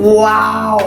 Wow,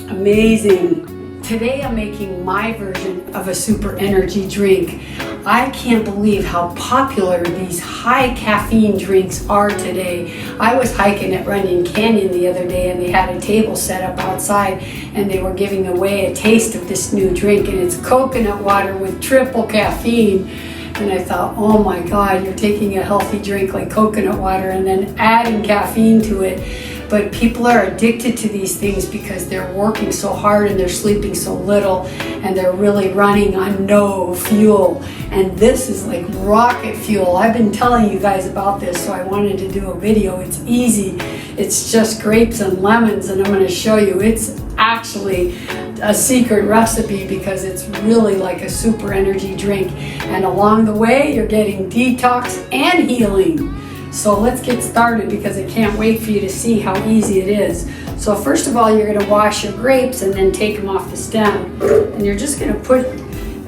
amazing. Today I'm making my version of a super energy drink. I can't believe how popular these high caffeine drinks are today. I was hiking at Runyon Canyon the other day and they had a table set up outside and they were giving away a taste of this new drink, and it's coconut water with triple caffeine. And I thought, oh my God, you're taking a healthy drink like coconut water and then adding caffeine to it. But people are addicted to these things because they're working so hard and they're sleeping so little and they're really running on no fuel. And this is like rocket fuel. I've been telling you guys about this, so I wanted to do a video. It's easy. It's just grapes and lemons, and I'm going to show you. It's actually a secret recipe because it's really like a super energy drink. And along the way, you're getting detox and healing. So let's get started because I can't wait for you to see how easy it is. So first of all, you're going to wash your grapes and then take them off the stem. And you're just going to put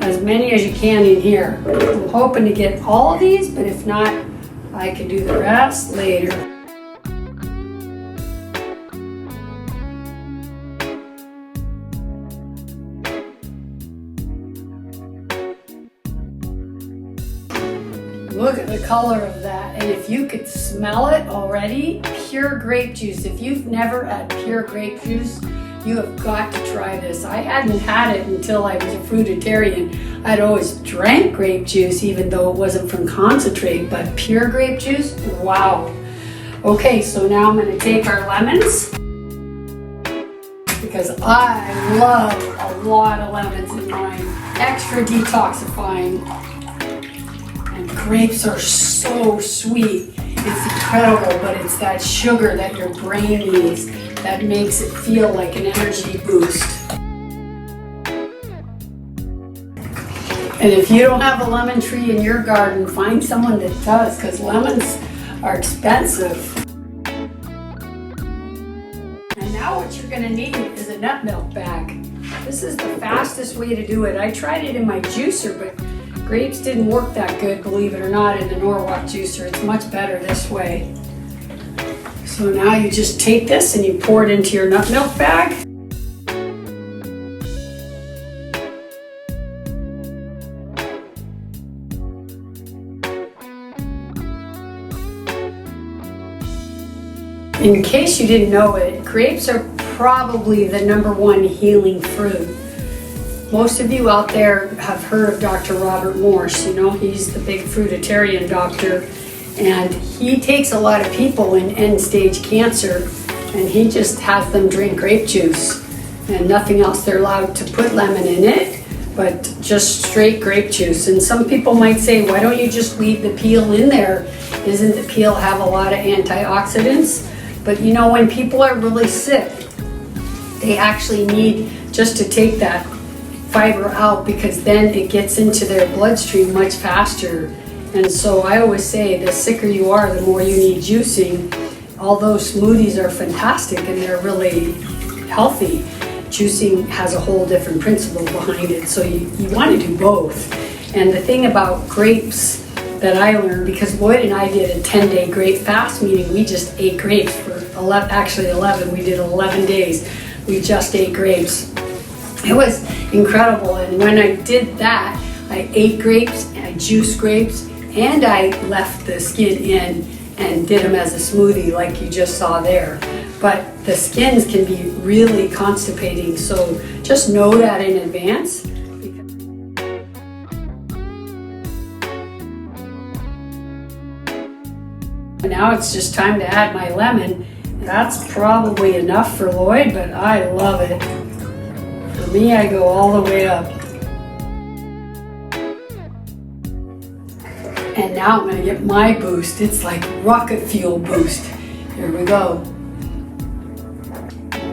as many as you can in here. I'm hoping to get all of these, but if not, I can do the rest later. Look at the color of that, and if you could smell it already, pure grape juice. If you've never had pure grape juice, you have got to try this. I hadn't had it until I was a fruitarian. I'd always drank grape juice even though it wasn't from concentrate, but pure grape juice, wow. Okay, so now I'm going to take our lemons because I love a lot of lemons in mine. Extra detoxifying. And grapes are so sweet. It's incredible, but it's that sugar that your brain needs that makes it feel like an energy boost. And if you don't have a lemon tree in your garden, find someone that does, because lemons are expensive. And now what you're going to need is a nut milk bag. This is the fastest way to do it. I tried it in my juicer, but grapes didn't work that good, believe it or not, in the Norwalk juicer. It's much better this way. So now you just take this and you pour it into your nut milk bag. In case you didn't know it, grapes are probably the #1 healing fruit. Most of you out there have heard of Dr. Robert Morse. You know, he's the big fruitarian doctor, and he takes a lot of people in end-stage cancer, and he just has them drink grape juice and nothing else. They're allowed to put lemon in it, but just straight grape juice. And some people might say, why don't you just leave the peel in there? Isn't the peel have a lot of antioxidants? But you know, when people are really sick, they actually need just to take that fiber out, because then it gets into their bloodstream much faster. And so I always say the sicker you are, the more you need juicing. Although smoothies are fantastic and they're really healthy, juicing has a whole different principle behind it. So you want to do both. And the thing about grapes that I learned, because Lloyd and I did a 10-day grape fast, meaning we just ate grapes for 11, we did 11 days. We just ate grapes. It was incredible, and when I did that, I ate grapes, I juiced grapes, and I left the skin in and did them as a smoothie like you just saw there. But the skins can be really constipating, so just know that in advance. Now it's just time to add my lemon. That's probably enough for Lloyd, but I love it. For me, I go all the way up. And now I'm going to get my boost. It's like rocket fuel boost. Here we go.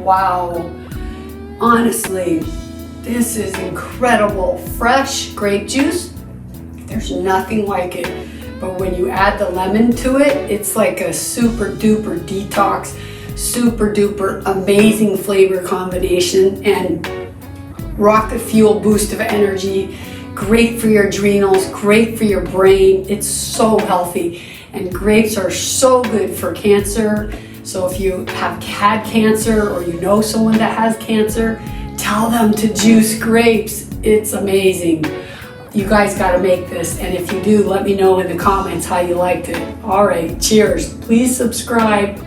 Wow. Honestly, this is incredible. Fresh grape juice, there's nothing like it. But when you add the lemon to it, it's like a super duper detox, super duper amazing flavor combination, and rocket fuel boost of energy. Great for your adrenals, great for your brain. It's so healthy. And grapes are so good for cancer, So if you have had cancer or you know someone that has cancer, tell them to juice grapes. It's amazing. You guys got to make this, and if you do, let me know in the comments how you liked it. All right, cheers. Please subscribe.